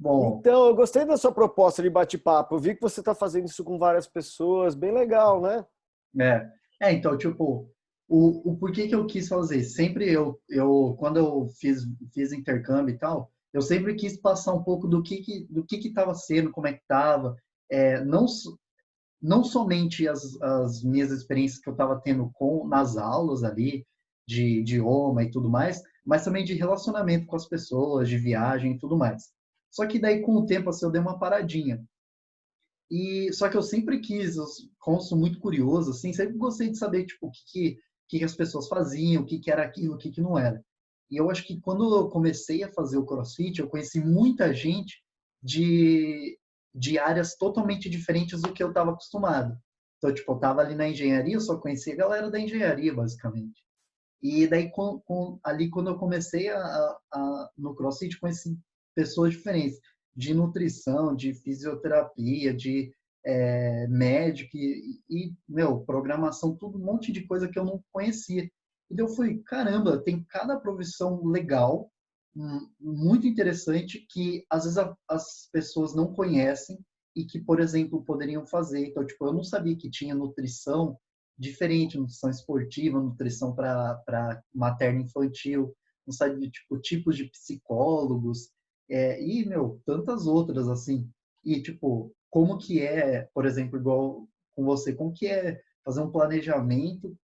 Bom, Então, eu gostei da sua proposta de bate-papo. Eu vi que você está fazendo isso com várias pessoas, bem legal, né? é, então, tipo, o porquê que eu quis fazer? Sempre quando eu fiz intercâmbio e tal, eu sempre quis passar um pouco do que estava sendo, como é que estava, não, não somente as minhas experiências que eu estava tendo nas aulas ali, de idioma e tudo mais, mas também de relacionamento com as pessoas, de viagem e tudo mais. Só que daí, com o tempo, assim, eu dei uma paradinha. E só que eu sempre quis, como sou muito curioso, assim, sempre gostei de saber tipo o que as pessoas faziam, o que era aquilo, o que não era. E eu acho que quando eu comecei a fazer o CrossFit, eu conheci muita gente de de áreas totalmente diferentes do que eu estava acostumado. Então, tipo, eu estava ali na engenharia, eu só conhecia a galera da engenharia, basicamente. E daí, ali, quando eu comecei no CrossFit, conheci pessoas diferentes, de nutrição, de fisioterapia, de médico meu, programação, tudo um monte de coisa que eu não conhecia. E daí eu fui, caramba, tem cada profissão legal, muito interessante, que às vezes as pessoas não conhecem e que, por exemplo, poderiam fazer. Então, tipo, eu não sabia que tinha nutrição diferente, nutrição esportiva, nutrição para materno infantil, não sabe, tipo, tipos de psicólogos, e, meu, tantas outras, assim. E, tipo, como que é, por exemplo, igual com você, como que é fazer um planejamento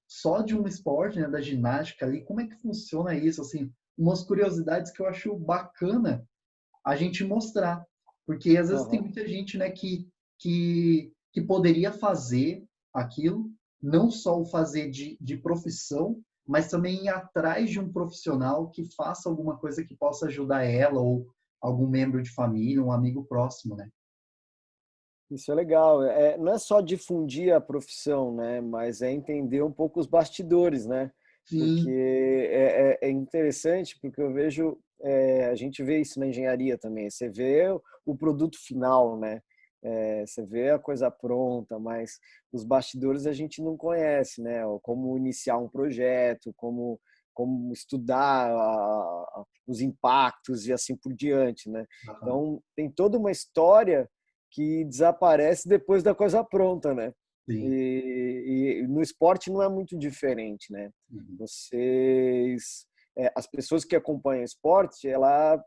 só de um esporte, né, da ginástica ali, como é que funciona isso, assim, umas curiosidades que eu acho bacana a gente mostrar. Porque às vezes tem Aham. muita gente, né, que poderia fazer aquilo, não só o fazer de profissão, mas também ir atrás de um profissional que faça alguma coisa que possa ajudar ela ou algum membro de família, um amigo próximo, né? Isso é legal. Não é só difundir a profissão, né? Mas é entender um pouco os bastidores, né? Porque Sim, é interessante, porque eu vejo, a gente vê isso na engenharia também. Você vê o produto final, né? Você vê a coisa pronta, mas os bastidores a gente não conhece, né? Como iniciar um projeto, como estudar os impactos e assim por diante, né? aham, Então, tem toda uma história que desaparece depois da coisa pronta, né? sim, E no esporte não é muito diferente, né? uhum, As pessoas que acompanham esporte, ela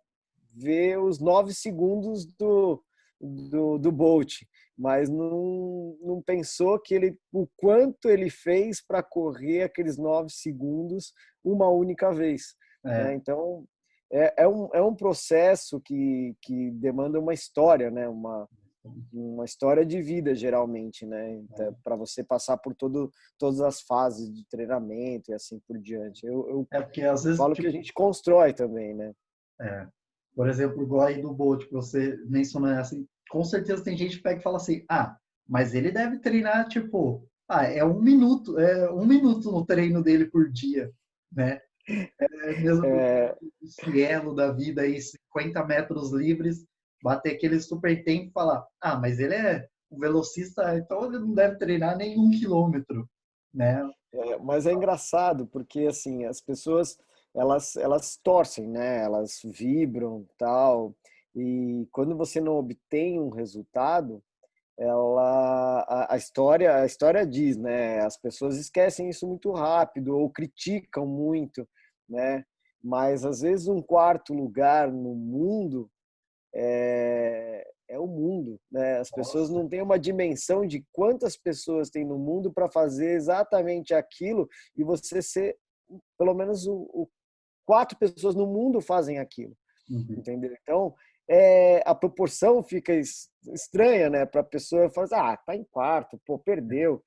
vê os 9 segundos do Bolt, mas não pensou o quanto ele fez para correr aqueles 9 segundos uma única vez, né? é, Então, é um processo que demanda uma história, né? Uma história de vida, geralmente, né? Para você passar por todas as fases de treinamento e assim por diante. porque às Eu vezes, falo que a tipo, gente constrói também, né? é, por exemplo, igual aí do Bolt, que você mencionou assim, com certeza tem gente que pega e fala assim, mas ele deve treinar, tipo, é 1 minuto no treino dele por dia, né? É mesmo É, o Cielo da vida aí, 50 metros livres, bater aquele super tempo e falar, mas ele é um velocista, então ele não deve treinar nem 1 quilômetro, né? mas é engraçado porque assim as pessoas elas torcem, né? Elas vibram, tal. E quando você não obtém um resultado, a história diz, né? As pessoas esquecem isso muito rápido ou criticam muito, né? Mas às vezes um quarto lugar no mundo é o mundo, né? As pessoas Nossa, não têm uma dimensão de quantas pessoas tem no mundo para fazer exatamente aquilo e você ser, pelo menos, 4 pessoas no mundo fazem aquilo, uhum, entendeu? Então, a proporção fica estranha, né? Para a pessoa falar, tá em quarto, pô, perdeu,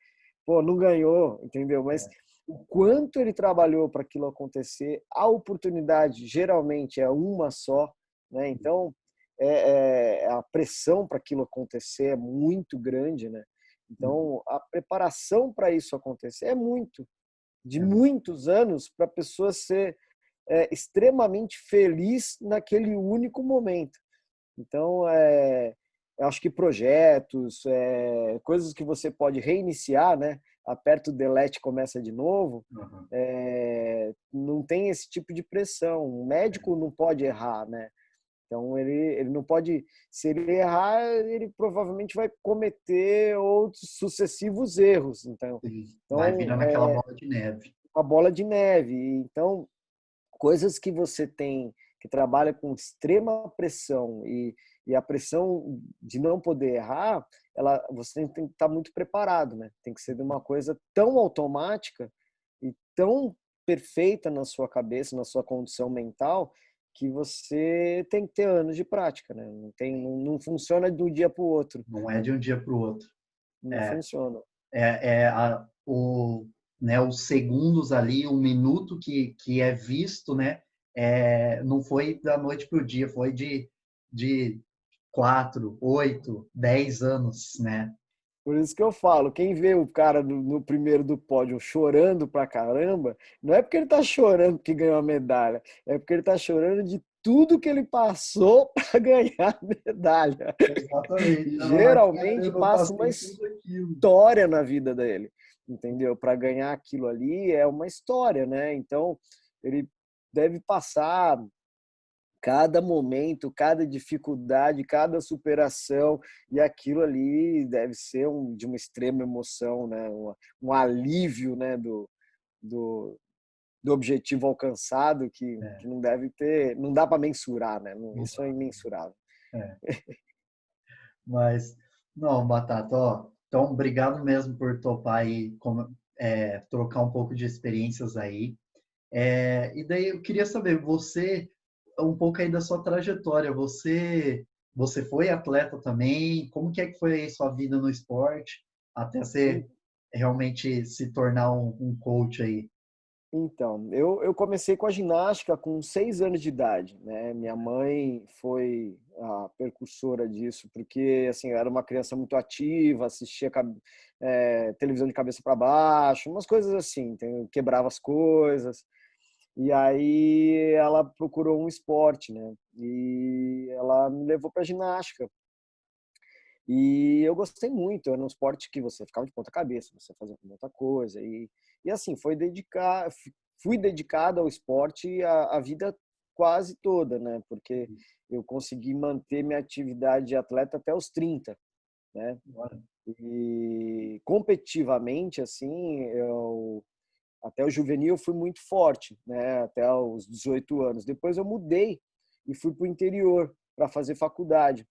pô, não ganhou, entendeu? Mas o quanto ele trabalhou para aquilo acontecer, a oportunidade geralmente é uma só, né? Então, a pressão para aquilo acontecer é muito grande, né? uhum, Então, a preparação para isso acontecer de é, muitos anos para a pessoa ser extremamente feliz naquele único momento. Então, eu acho que projetos, coisas que você pode reiniciar, né? Aperta o delete e começa de novo, uhum, não tem esse tipo de pressão. O médico não pode errar, né? Então, ele não pode... Se ele errar, ele provavelmente vai cometer outros sucessivos erros. Então, Sim. Vai então virando aquela bola de neve. uma bola de neve. Então, coisas que você tem, que trabalha com extrema pressão e a pressão de não poder errar, você tem que estar muito preparado, né? Tem que ser de uma coisa tão automática e tão perfeita na sua cabeça, na sua condição mental, que você tem que ter anos de prática, né? Não funciona de um dia para o outro. Não é de um dia para o outro. Não É, funciona. né, os segundos ali, um minuto que é visto, né? Não foi da noite para o dia, foi de 4, 8, 10 anos, né? Por isso que eu falo, quem vê o cara no primeiro do pódio chorando pra caramba, não é porque ele tá chorando porque ganhou a medalha, é porque ele tá chorando de tudo que ele passou para ganhar a medalha. Exatamente. E Ela, cara, geralmente eu não passa uma passei tudo aquilo. história na vida dele, entendeu? Para ganhar aquilo ali é uma história, né? Então, ele deve passar cada momento, cada dificuldade, cada superação, e aquilo ali deve ser de uma extrema emoção, né? Um alívio, né? Do, do objetivo alcançado que não deve ter, não dá para mensurar, né? Não Isso é dá. imensurável. É. Mas, não, Batata, ó, então, obrigado mesmo por topar aí, trocar um pouco de experiências aí. E daí eu queria saber, um pouco aí da sua trajetória, você foi atleta também? Como que é que foi aí sua vida no esporte, até você realmente se tornar um coach aí? Então, eu comecei com a ginástica com 6 anos de idade, né? Minha mãe foi a precursora disso, porque assim, eu era uma criança muito ativa, assistia televisão de cabeça para baixo, umas coisas assim, quebrava as coisas. E aí ela procurou um esporte, né? E ela me levou para ginástica. E eu gostei muito, era um esporte que você ficava de ponta cabeça, você fazia muita coisa. E assim, fui dedicado ao esporte a vida quase toda, né? Porque eu consegui manter minha atividade de atleta até os 30, né? E competitivamente, assim, até o juvenil eu fui muito forte, né? Até os 18 anos. Depois eu mudei e fui para o interior para fazer faculdade.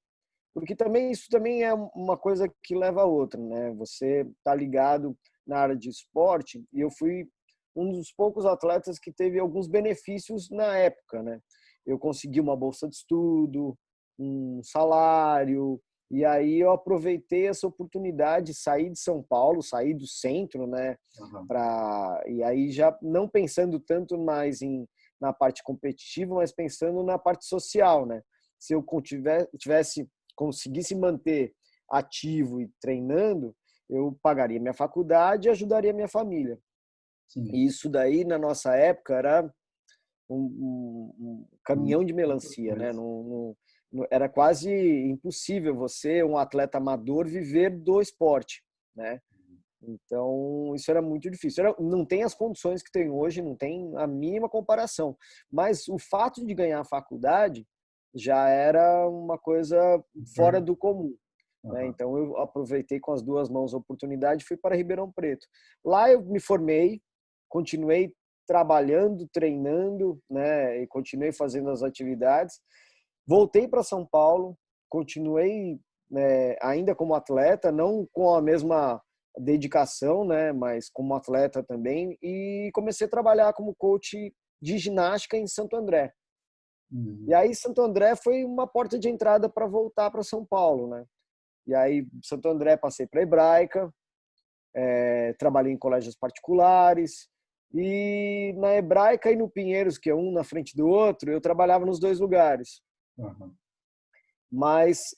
Porque também isso também é uma coisa que leva a outra, né? Você tá ligado na área de esporte e eu fui um dos poucos atletas que teve alguns benefícios na época, né? Eu consegui uma bolsa de estudo, um salário, e aí eu aproveitei essa oportunidade, sair de São Paulo, sair do centro, né? Uhum. E aí já não pensando tanto mais na parte competitiva, mas pensando na parte social, né? Se eu conseguisse manter ativo e treinando, eu pagaria minha faculdade e ajudaria minha família. Sim. E isso daí, na nossa época, era um caminhão de melancia, né? Era quase impossível você, um atleta amador, viver do esporte, né? Então, isso era muito difícil. Não tem as condições que tem hoje, não tem a mínima comparação. Mas o fato de ganhar a faculdade já era uma coisa fora do comum, né? Uhum. Então, eu aproveitei com as duas mãos a oportunidade e fui para Ribeirão Preto. Lá eu me formei, continuei trabalhando, treinando, né? E continuei fazendo as atividades. Voltei para São Paulo, continuei, né, ainda como atleta, não com a mesma dedicação, né, mas como atleta também, e comecei a trabalhar como coach de ginástica em Santo André. E Uhum. aí Santo André foi uma porta de entrada para voltar para São Paulo, né? E aí Santo André passei para Hebraica, trabalhei em colégios particulares, e na Hebraica e no Pinheiros, que é um na frente do outro, eu trabalhava nos dois lugares. Uhum. Mas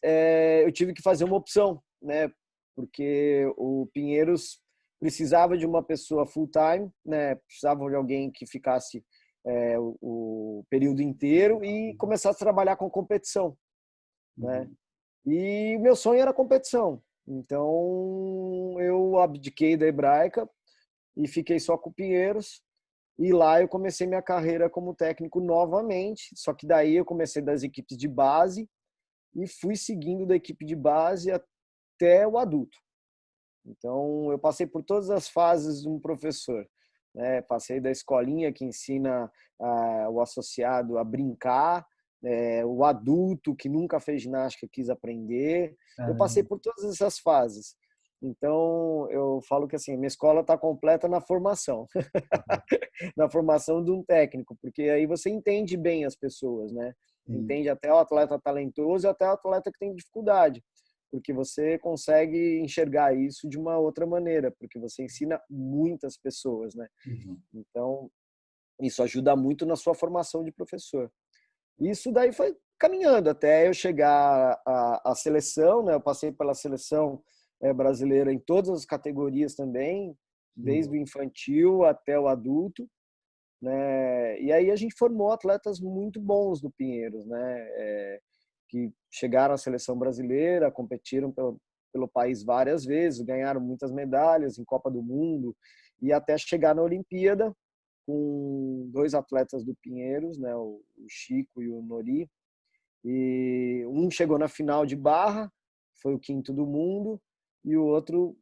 eu tive que fazer uma opção, né? Porque o Pinheiros precisava de uma pessoa full time, né? Precisava de alguém que ficasse o período inteiro e começasse a trabalhar com competição, né? Uhum. E meu sonho era competição. Então eu abdiquei da Hebraica e fiquei só com o Pinheiros. E lá eu comecei minha carreira como técnico novamente, só que daí eu comecei das equipes de base e fui seguindo da equipe de base até o adulto. Então, eu passei por todas as fases de um professor, né? Passei da escolinha que ensina o associado a brincar, o adulto que nunca fez ginástica quis aprender. Eu passei Caramba. por todas essas fases. Então, eu falo que assim, minha escola está completa na formação, na formação de um técnico, porque aí você entende bem as pessoas, né? Sim. Entende até o atleta talentoso e até o atleta que tem dificuldade, porque você consegue enxergar isso de uma outra maneira, porque você ensina muitas pessoas, né? Uhum. Então, isso ajuda muito na sua formação de professor. Isso daí foi caminhando até eu chegar à seleção, né? Eu passei pela seleção brasileira em todas as categorias também, desde o infantil até o adulto, né? E aí a gente formou atletas muito bons do Pinheiros, né? Que chegaram à seleção brasileira, competiram pelo país várias vezes, ganharam muitas medalhas em Copa do Mundo e até chegar na Olimpíada com dois atletas do Pinheiros, né? O Chico e o Nori. E um chegou na final de barra, foi o quinto do mundo, e o outro,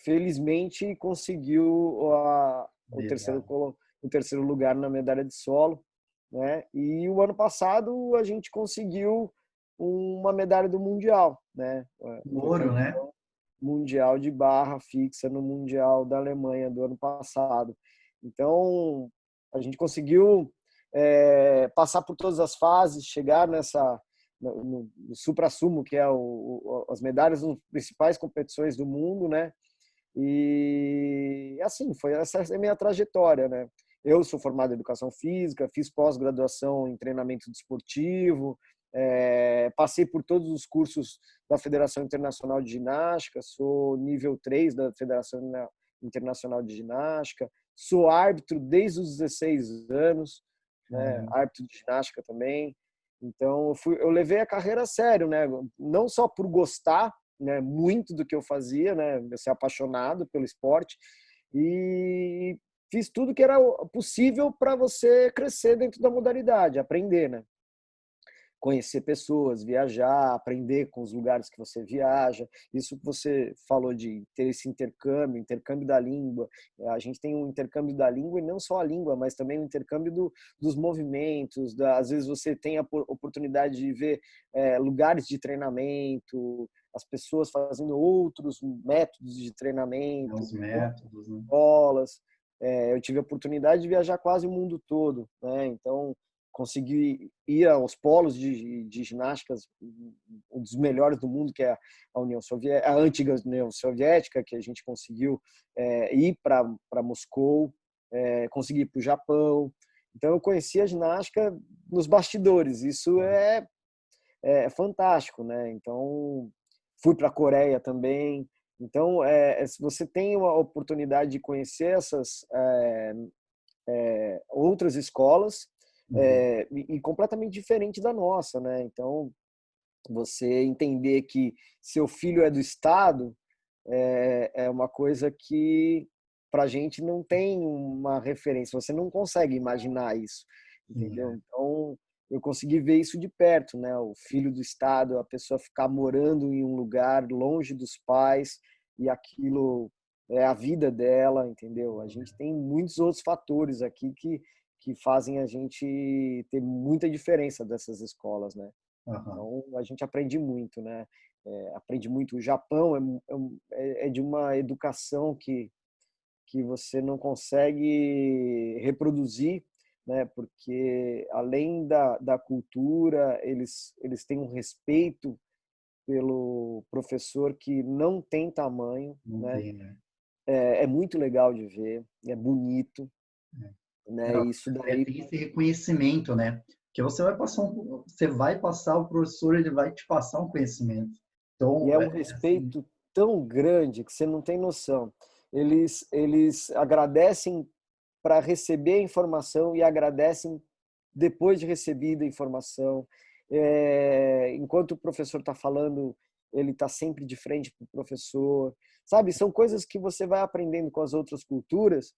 felizmente, conseguiu Legal. o terceiro lugar na medalha de solo, né? E o ano passado a gente conseguiu uma medalha do mundial, né? O Um ouro, né? campeão mundial de barra fixa no mundial da Alemanha do ano passado. Então a gente conseguiu passar por todas as fases, chegar no supra-sumo, que é as medalhas nas principais competições do mundo, né? E assim, essa é a minha trajetória, né? Eu sou formado em educação física, fiz pós-graduação em treinamento desportivo, passei por todos os cursos da Federação Internacional de Ginástica, sou nível 3 da Federação Internacional de Ginástica, sou árbitro desde os 16 anos, né? Caramba. Árbitro de ginástica também. Então, eu levei a carreira a sério, né? Não só por gostar, né, muito do que eu fazia, né, eu ser apaixonado pelo esporte e fiz tudo que era possível para você crescer dentro da modalidade, aprender, né? Conhecer pessoas, viajar, aprender com os lugares que você viaja. Isso que você falou de ter esse intercâmbio da língua. A gente tem um intercâmbio da língua e não só a língua, mas também o intercâmbio dos movimentos. Às vezes você tem a oportunidade de ver lugares de treinamento, as pessoas fazendo outros métodos de É treinamento, os outras métodos, né? escolas. Eu tive a oportunidade de viajar quase o mundo todo, né? Então consegui ir aos polos de ginásticas, um dos melhores do mundo, que é a União Soviética, a antiga União Soviética, que a gente conseguiu ir para Moscou, consegui ir para o Japão. Então eu conheci a ginástica nos bastidores. Isso é fantástico, né? Então fui para a Coreia também. Então, se você tem a oportunidade de conhecer essas outras escolas, Uhum. e completamente diferente da nossa, né? Então, você entender que seu filho é do Estado é uma coisa que para a gente não tem uma referência, você não consegue imaginar isso, Sim, entendeu? Então, eu consegui ver isso de perto, né? O filho do Estado, a pessoa ficar morando em um lugar longe dos pais e aquilo é a vida dela, entendeu? A gente tem muitos outros fatores aqui que fazem a gente ter muita diferença dessas escolas, né? aham. Então, a gente aprende muito, né? Aprende muito. O Japão é de uma educação que você não consegue reproduzir, né? Porque além da cultura, eles têm um respeito pelo professor que não tem tamanho, Não né? tem, né? É muito legal de ver, é bonito, É, né? Isso daí tem esse reconhecimento, né? Que você vai passar, o professor ele vai te passar um conhecimento. e Então, é um assim, respeito tão grande que você não tem noção. Eles agradecem para receber a informação e agradecem depois de recebida a informação. Enquanto o professor está falando, ele está sempre de frente para o professor. Sabe, são coisas que você vai aprendendo com as outras culturas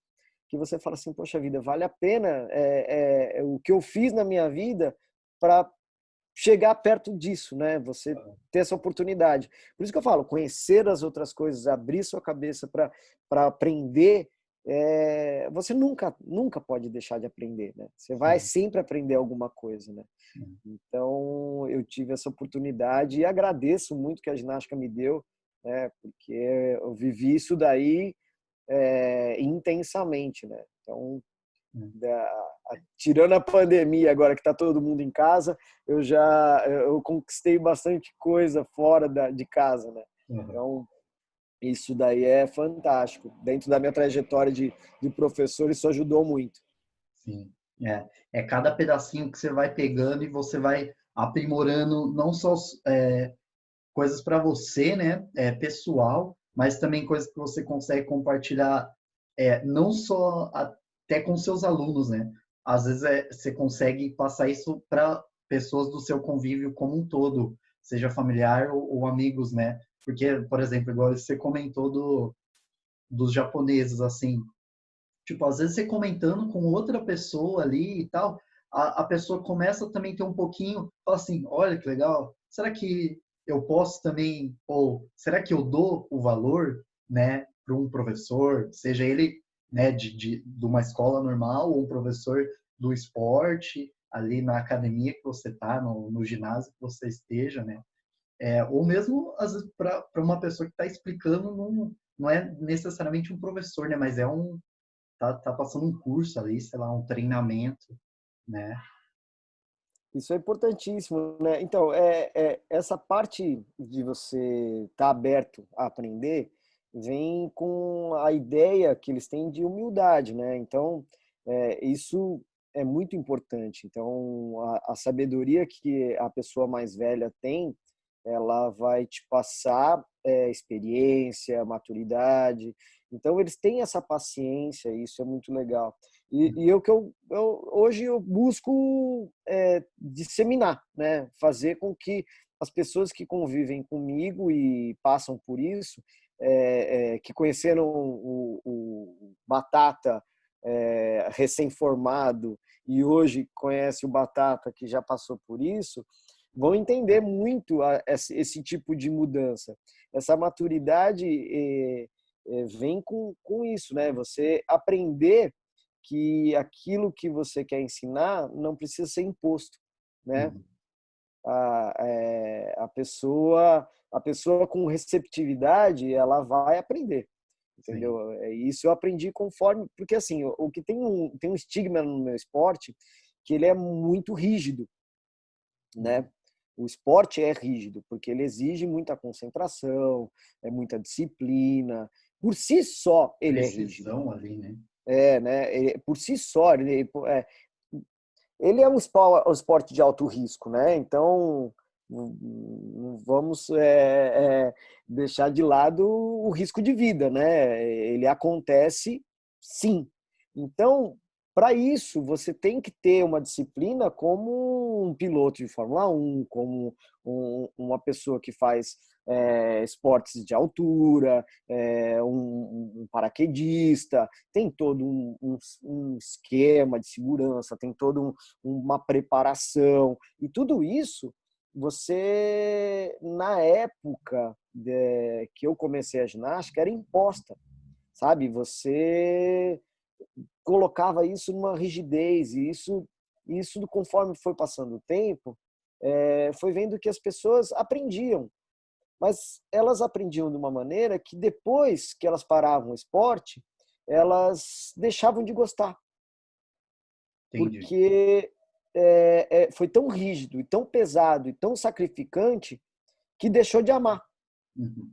que você fala assim, poxa vida, vale a pena o que eu fiz na minha vida para chegar perto disso, né? Você ter essa oportunidade. Por isso que eu falo, conhecer as outras coisas, abrir sua cabeça para aprender, você nunca pode deixar de aprender, né? Você vai Sim. sempre aprender alguma coisa, né? Então, eu tive essa oportunidade e agradeço muito que a ginástica me deu, né? Porque eu vivi isso daí intensamente, né? Então, tirando a pandemia agora que está todo mundo em casa, eu conquistei bastante coisa fora de casa, né? Uhum. Então, isso daí é fantástico. Dentro da minha trajetória de professor, isso ajudou muito. Sim. É cada pedacinho que você vai pegando e você vai aprimorando não só coisas para você, né, pessoal, mas também coisas que você consegue compartilhar, não só até com seus alunos, né? Às vezes você consegue passar isso para pessoas do seu convívio como um todo, seja familiar ou amigos, né? Porque, por exemplo, igual você comentou dos japoneses, assim, tipo, às vezes você comentando com outra pessoa ali e tal, a pessoa começa também a ter um pouquinho, fala assim, olha que legal, será que eu posso também, ou será que eu dou o valor, né, para um professor, seja ele, né, de uma escola normal ou um professor do esporte, ali na academia que você está, no ginásio que você esteja, né? Ou mesmo, às vezes, para uma pessoa que está explicando, não é necessariamente um professor, né, mas tá passando um curso ali, sei lá, um treinamento, né? Isso é importantíssimo, né? Então, essa parte de você estar aberto a aprender vem com a ideia que eles têm de humildade, né? Então, isso é muito importante. Então, a sabedoria que a pessoa mais velha tem, ela vai te passar experiência, maturidade. Então, eles têm essa paciência, e isso é muito legal. Hoje eu busco disseminar, né? Fazer com que as pessoas que convivem comigo e passam por isso, que conheceram o Batata recém-formado e hoje conhece o Batata que já passou por isso, vão entender muito esse tipo de mudança. Essa maturidade vem com isso, né? Você aprender que aquilo que você quer ensinar não precisa ser imposto, né? Uhum. A pessoa com receptividade, ela vai aprender, Sim. entendeu? Isso eu aprendi conforme, porque assim, o que tem um estigma no meu esporte, que ele é muito rígido, né? O esporte é rígido, porque ele exige muita concentração, muita disciplina. Por si só, ele é rígido. Precisão ali, né? Né? Por si só, ele é um esporte de alto risco, né? Então, não vamos deixar de lado o risco de vida, né? Ele acontece, sim. Então, para isso, você tem que ter uma disciplina como um piloto de Fórmula 1, como uma pessoa que faz esportes de altura, um paraquedista, tem todo um esquema de segurança, tem toda uma preparação. E tudo isso, você, na época que eu comecei a ginástica, era imposta, sabe? Você colocava isso numa rigidez, e isso conforme foi passando o tempo, foi vendo que as pessoas aprendiam, mas elas aprendiam de uma maneira que depois que elas paravam o esporte, elas deixavam de gostar, Entendi. porque foi tão rígido, e tão pesado, e tão sacrificante, que deixou de amar. Uhum.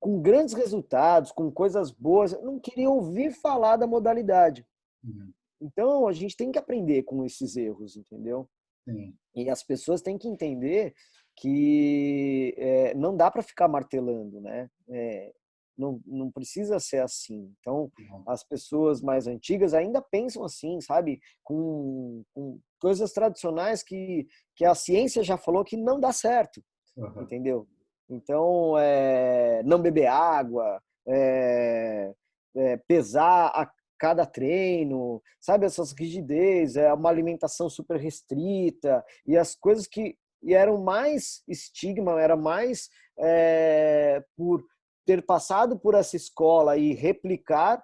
Com grandes resultados, com coisas boas, não queria ouvir falar da modalidade. Uhum. Então, a gente tem que aprender com esses erros, entendeu? Sim. E as pessoas têm que entender que não dá para ficar martelando, né? Não precisa ser assim. Então, Não. as pessoas mais antigas ainda pensam assim, sabe? Com coisas tradicionais que a ciência já falou que não dá certo, Uhum. entendeu? Então, não beber água, pesar cada treino, sabe? Essas rigidez, uma alimentação super restrita e as coisas que eram mais estigma, era mais por ter passado por essa escola e replicar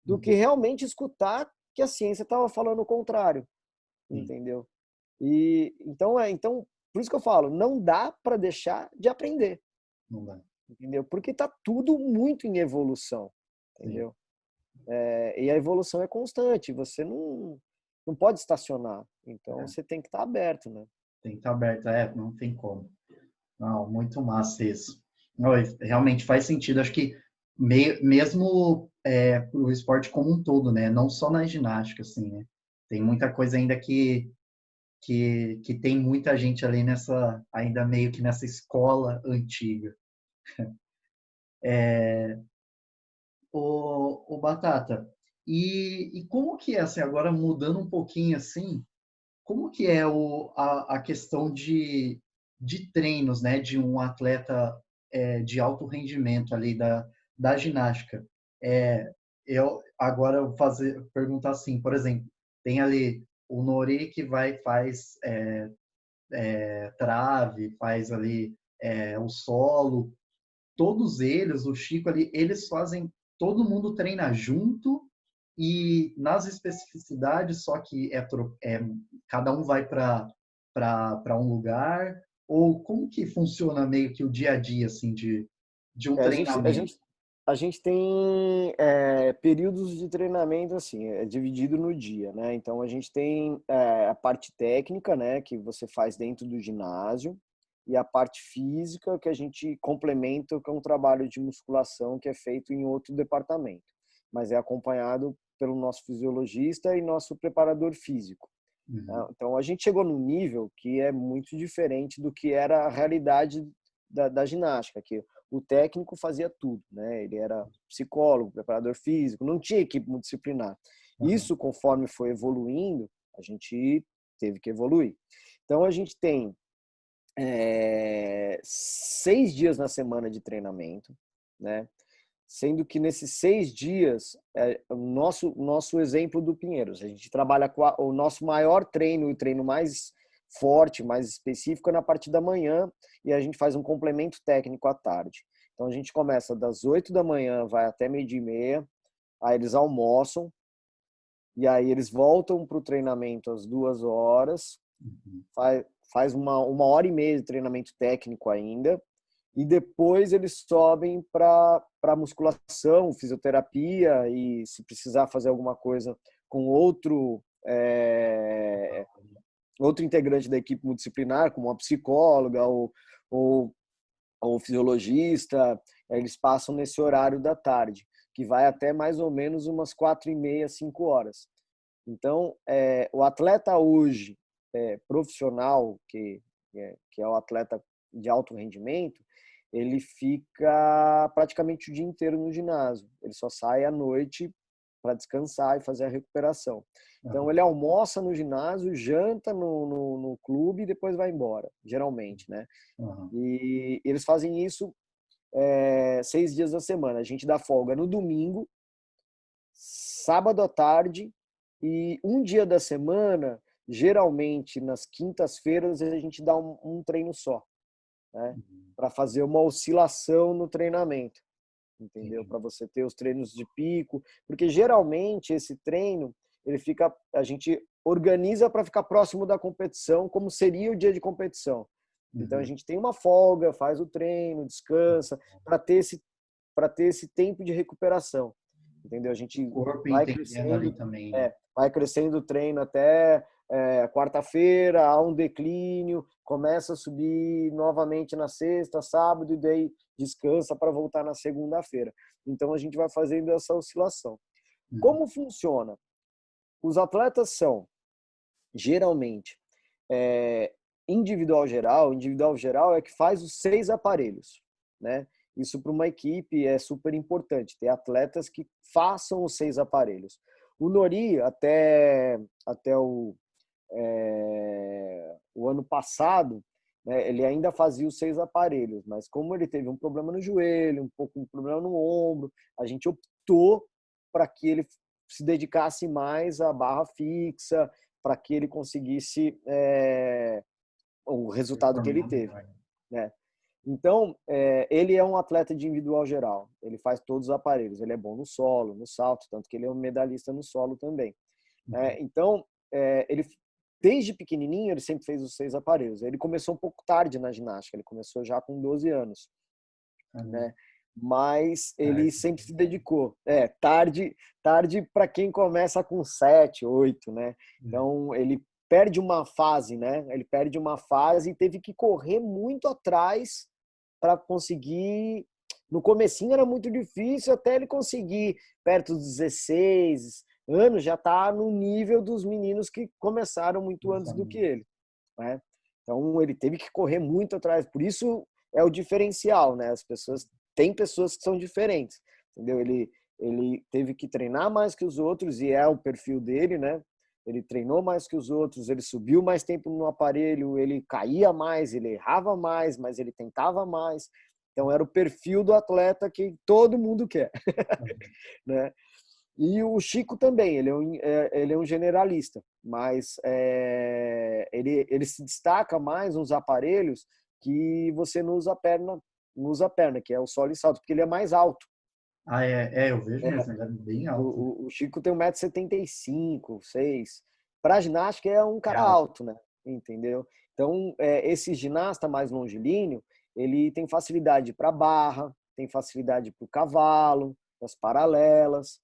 do que realmente escutar que a ciência estava falando o contrário, Sim, entendeu? E então por isso que eu falo, não dá para deixar de aprender, não dá. entendeu? Porque tá tudo muito em evolução, Sim, entendeu? E a evolução é constante, você não pode estacionar, então é, você tem que estar aberto, né? tem que estar aberto, não tem como. Não, muito massa isso. Não, realmente faz sentido. Acho que mesmo para o esporte como um todo, né? Não só na ginástica, assim, né? Tem muita coisa ainda que tem muita gente ali nessa, ainda meio que nessa escola antiga. O Batata, e como que é, assim, agora mudando um pouquinho assim, como que é a questão de treinos, né, de um atleta de alto rendimento ali da ginástica? Eu agora vou perguntar assim, por exemplo, tem ali o Nori que faz trave, faz ali o solo, todos eles, o Chico ali, eles fazem, todo mundo treina junto e nas especificidades, só que cada um vai para um lugar, ou como que funciona meio que o dia a dia, assim, de um É, a gente, a treinamento? gente, a gente tem períodos de treinamento assim, é dividido no dia, né? Então a gente tem a parte técnica, né, que você faz dentro do ginásio, e a parte física que a gente complementa com um trabalho de musculação que é feito em outro departamento, mas é acompanhado pelo nosso fisiologista e nosso preparador físico. Uhum, Tá? Então a gente chegou num nível que é muito diferente do que era a realidade da ginástica, que o técnico fazia tudo, né? Ele era psicólogo, preparador físico, não tinha equipe multidisciplinar. uhum, Isso, conforme foi evoluindo, a gente teve que evoluir. Então a gente tem 6 dias na semana de treinamento, né? Sendo que nesses 6 dias, o nosso exemplo do Pinheiros, a gente trabalha com o nosso maior treino, o treino mais forte, mais específico, é na parte da manhã, e a gente faz um complemento técnico à tarde. Então a gente começa das 8 da manhã, vai até 12h30, aí eles almoçam, e aí eles voltam para o treinamento às 2 horas, uhum. faz uma hora e meia de treinamento técnico ainda, e depois eles sobem para musculação, fisioterapia e se precisar fazer alguma coisa com outro integrante da equipe multidisciplinar, como uma psicóloga ou, ou fisiologista, eles passam nesse horário da tarde, que vai até mais ou menos umas 4h30, 5 horas. Então, o atleta hoje, profissional, que é o atleta de alto rendimento, ele fica praticamente o dia inteiro no ginásio. Ele só sai à noite para descansar e fazer a recuperação. Então, ele almoça no ginásio, janta no clube e depois vai embora, geralmente, né? Uhum. E eles fazem isso 6 dias da semana. A gente dá folga no domingo, sábado à tarde e um dia da semana, geralmente nas quintas-feiras, a gente dá um treino só, né? Para fazer uma oscilação no treinamento, entendeu? Entendi. Para você ter os treinos de pico, porque geralmente esse treino, a gente organiza para ficar próximo da competição, como seria o dia de competição. Então a Uhum. gente tem uma folga, faz o treino, descansa, para ter esse tempo de recuperação, entendeu? A O gente corpo vai entendendo ali crescendo, também, né? vai crescendo o treino até quarta-feira, há um declínio, começa a subir novamente na sexta, sábado, e daí descansa para voltar na segunda-feira. Então a gente vai fazendo essa oscilação. Uhum. Como funciona? Os atletas são, geralmente, é, individual geral é que faz os 6 aparelhos, né? Isso para uma equipe é super importante, ter atletas que façam os 6 aparelhos. O Nori, até o ano passado, né, ele ainda fazia os 6 aparelhos, mas como ele teve um problema no joelho, um pouco um problema no ombro, a gente optou para que ele se dedicasse mais à barra fixa para que ele conseguisse o resultado que ele teve, né? Então, ele é um atleta de individual geral. Ele faz todos os aparelhos. Ele é bom no solo, no salto, tanto que ele é um medalhista no solo também. Então, ele desde pequenininho ele sempre fez os 6 aparelhos. Ele começou um pouco tarde na ginástica. Ele começou já com 12 anos, né? Mas ele sempre se dedicou. Tarde para quem começa com 7, 8, né? Então, ele perde uma fase, né? Ele perde uma fase e teve que correr muito atrás para conseguir. No comecinho era muito difícil até ele conseguir, perto dos 16 anos, já tá no nível dos meninos que começaram muito antes do que ele, né? Então, ele teve que correr muito atrás. Por isso é o diferencial, né? Tem pessoas que são diferentes, entendeu? Ele teve que treinar mais que os outros e é o perfil dele, né? Ele treinou mais que os outros, ele subiu mais tempo no aparelho, ele caía mais, ele errava mais, mas ele tentava mais. Então, era o perfil do atleta que todo mundo quer, né? E o Chico também, ele é um generalista, mas ele se destaca mais nos aparelhos que você não usa a perna, que é o solo e salto, porque ele é mais alto. Eu vejo mesmo, ele é bem alto. O Chico tem 1,75 m, 6. Para ginástica é um É cara alto. alto, né? Entendeu? Então, esse ginasta mais longilíneo, ele tem facilidade para barra, tem facilidade para o cavalo, para as paralelas,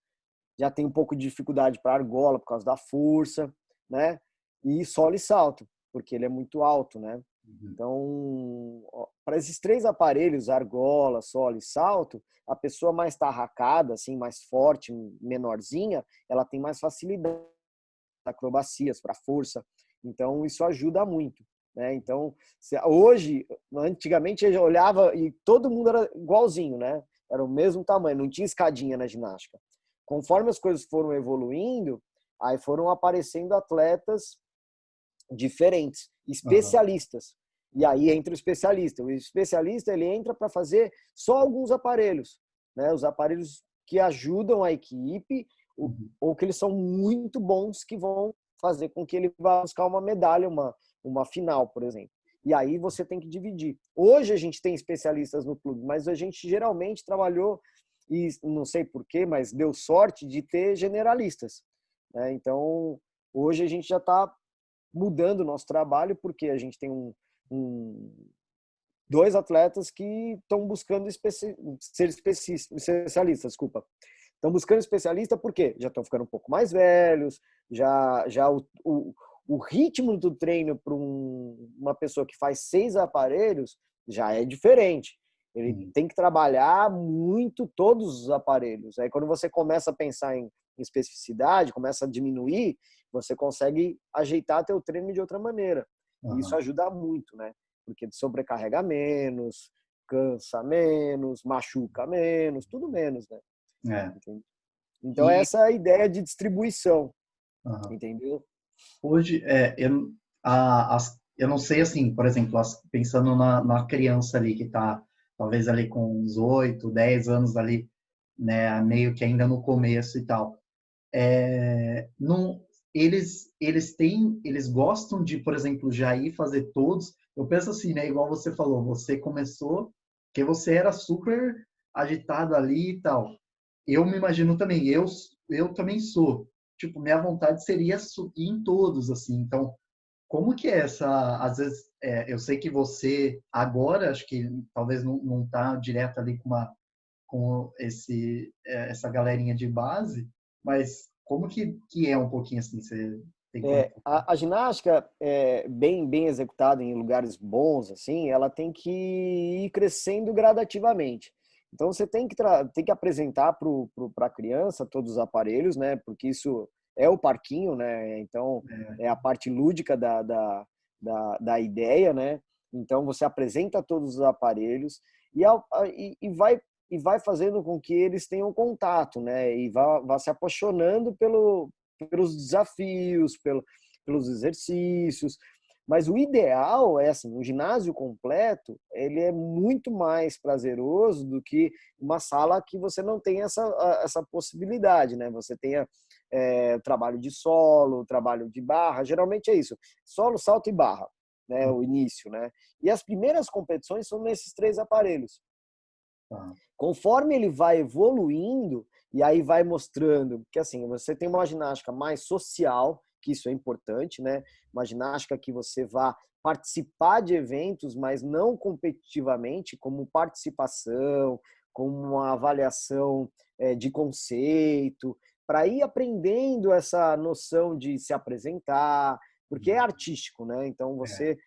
já tem um pouco de dificuldade para argola por causa da força, né? E solo e salto, porque ele é muito alto, né? Então, para esses 3 aparelhos, argola, solo e salto, a pessoa mais tarracada, assim, mais forte, menorzinha, ela tem mais facilidade para acrobacias, para força. Então, isso ajuda muito, né? Então, hoje, antigamente, eu olhava e todo mundo era igualzinho, né? Era o mesmo tamanho, não tinha escadinha na ginástica. Conforme as coisas foram evoluindo, aí foram aparecendo atletas diferentes, especialistas. E aí entra o especialista. O especialista, ele entra para fazer só alguns aparelhos, né? Os aparelhos que ajudam a equipe ou que eles são muito bons, que vão fazer com que ele vá buscar uma medalha, uma final, por exemplo. E aí você tem que dividir. Hoje a gente tem especialistas no clube, mas a gente geralmente trabalhou, e não sei porquê, mas deu sorte de ter generalistas, né? Então, hoje a gente já está mudando o nosso trabalho, porque a gente tem 2 atletas que estão buscando ser especialistas, desculpa. Estão buscando especialista porque já estão ficando um pouco mais velhos, já o ritmo do treino para uma pessoa que faz 6 aparelhos já é diferente. Ele tem que trabalhar muito todos os aparelhos. Aí quando você começa a pensar em especificidade, começa a diminuir, você consegue ajeitar teu treino de outra maneira. E isso ajuda muito, né? Porque sobrecarrega menos, cansa menos, machuca menos, tudo menos, né? Então, E essa é a ideia de distribuição, entendeu? hoje, eu não sei, assim, por exemplo, pensando na criança ali que está, talvez ali com uns 8, 10 anos ali, né, meio que ainda no começo e tal. Não, eles gostam de, por exemplo, já ir fazer todos. Eu penso assim, né, igual você falou, você começou, que você era super agitado ali e tal. Eu me imagino também, eu também sou. Tipo, minha vontade seria ir em todos, assim. Então, como que é essa, às vezes, eu sei que você agora, acho que talvez não tá direto ali com essa galerinha de base, mas como que é um pouquinho assim, você tem como... A ginástica, bem executada em lugares bons, assim, ela tem que ir crescendo gradativamente. Então, você tem que apresentar para a criança todos os aparelhos, né? Porque isso é o parquinho, né? Então, é a parte lúdica da ideia, né? Então, você apresenta todos os aparelhos e vai fazendo com que eles tenham contato, né? E vá se apaixonando pelos desafios, pelos exercícios. Mas o ideal é assim, um ginásio completo, ele é muito mais prazeroso do que uma sala que você não tem essa possibilidade, né? Você tenha trabalho de solo, trabalho de barra, geralmente é isso, solo, salto e barra, né? O início, né? E as primeiras competições são nesses 3 aparelhos. Tá. Conforme ele vai evoluindo, e aí vai mostrando que assim, você tem uma ginástica mais social, que isso é importante, né? Uma ginástica que você vá participar de eventos, mas não competitivamente, como participação, como uma avaliação de conceito, para ir aprendendo essa noção de se apresentar, porque é artístico, né? Então É. você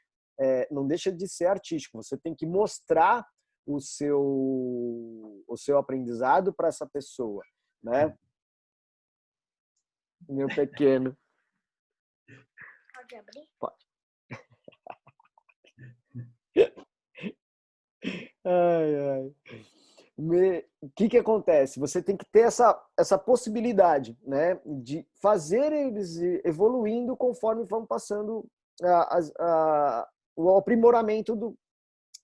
não deixa de ser artístico, você tem que mostrar o seu aprendizado para essa pessoa, né? Meu pequeno. Pode abrir? Pode. Ai, ai. O que acontece? Você tem que ter essa possibilidade, né, de fazer eles evoluindo conforme vão passando o aprimoramento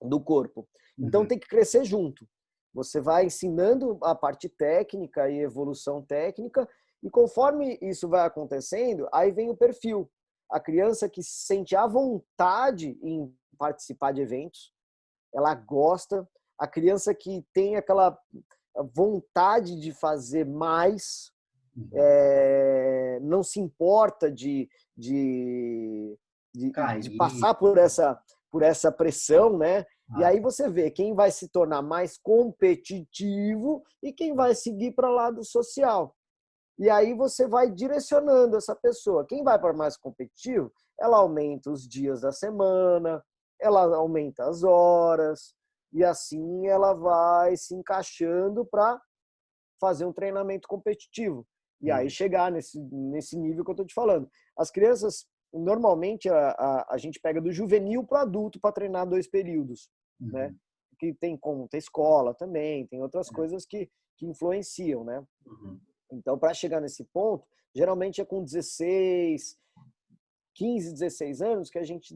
do corpo. Então Uhum. tem que crescer junto. Você vai ensinando a parte técnica e evolução técnica, e conforme isso vai acontecendo, aí vem o perfil. A criança que se sente à vontade em participar de eventos, ela gosta. A criança que tem aquela vontade de fazer mais, Uhum. não se importa de Cair. passar por essa pressão, né? E Ah, aí você vê quem vai se tornar mais competitivo e quem vai seguir para o lado social. E aí você vai direcionando essa pessoa. Quem vai para mais competitivo, ela aumenta os dias da semana, ela aumenta as horas, e assim ela vai se encaixando para fazer um treinamento competitivo. E aí entendi. chegar nesse nível que eu estou te falando. As crianças, normalmente, a gente pega do juvenil para o adulto para treinar 2 períodos, né? Uhum. Que tem como ter escola também, tem outras É. coisas que influenciam, né? Uhum. Então, para chegar nesse ponto, geralmente é com 16, 15, 16 anos que a gente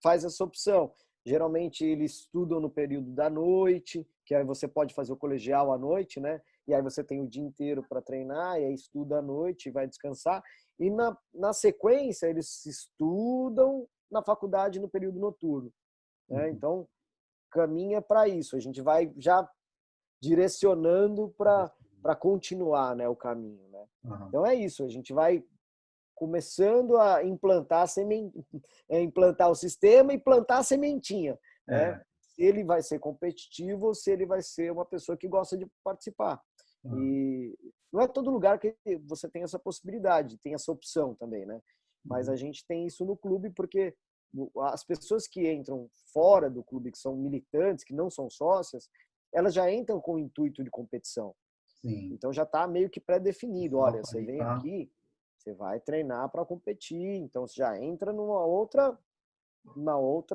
faz essa opção. Geralmente eles estudam no período da noite, que aí você pode fazer o colegial à noite, né? E aí você tem o dia inteiro para treinar, e aí estuda à noite e vai descansar. E na sequência, eles estudam na faculdade no período noturno, né? Uhum. Então, caminha para isso. A gente vai já direcionando para continuar, né, o caminho, né? Uhum. Então é isso, a gente vai começando a implantar o sistema e plantar a sementinha, né? É. Se ele vai ser competitivo ou se ele vai ser uma pessoa que gosta de participar. Uhum. E não é todo lugar que você tem essa possibilidade, tem essa opção também, né? Mas a Uhum. gente tem isso no clube porque as pessoas que entram fora do clube, que são militantes, que não são sócias, elas já entram com o intuito de competição. Sim. Então já está meio que O pré-definido. Olha, foco você ali vem tá. aqui, você vai treinar para competir, então você já entra numa outra